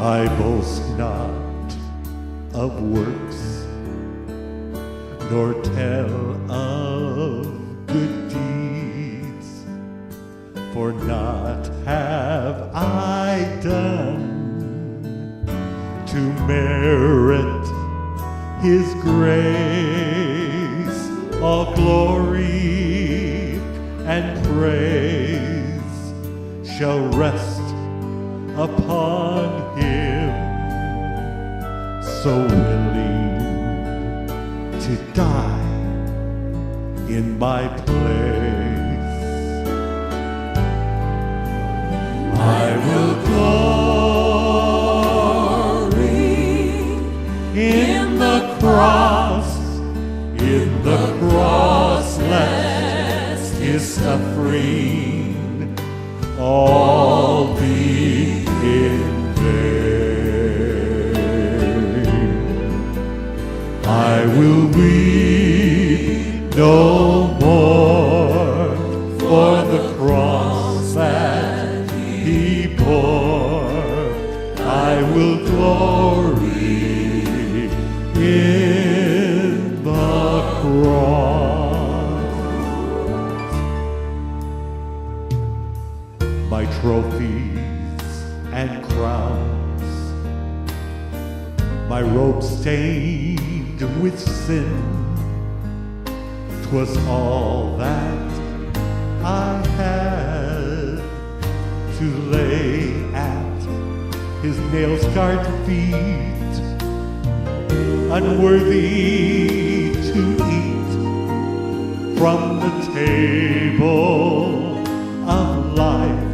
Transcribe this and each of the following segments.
I boast not of works, nor tell of good deeds, for not have I done to merit His grace. All glory and praise shall rest upon Him, so willing to die in my place. I will glory in the cross, in the cross, lest His suffering all be in vain. I will weep no more for the cross that He bore. I will glory in the cross. My trophies and crowns, my robe stained with sin, 'twas all that I had to lay at His nail-scarred feet, unworthy to eat from the table of life,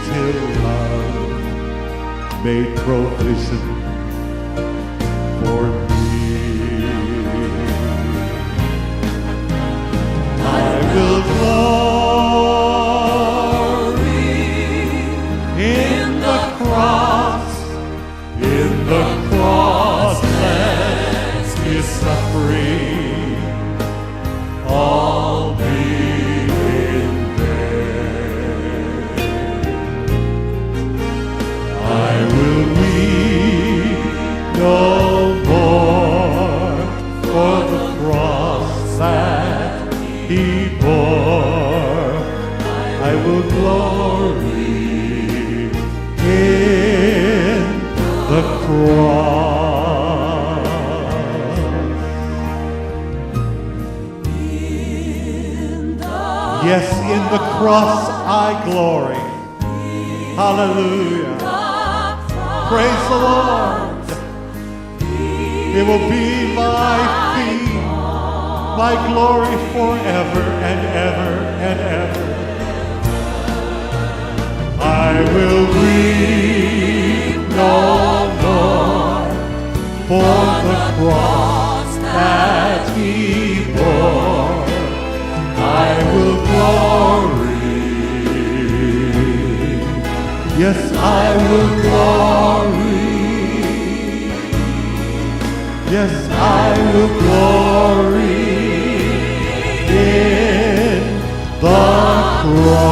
till love made provision for me. I will glory in the cross, in the cross, lest His suffering all be in vain. I will weep no more for the cross that He bore. I will glory in the cross. Yes, in the cross I glory. Hallelujah. Praise the Lord. It will be my theme, my glory forever and ever and ever. I will weep no more for the cross that He bore. I will glory. Yes, I will glory. Yes, I will glory in the cross.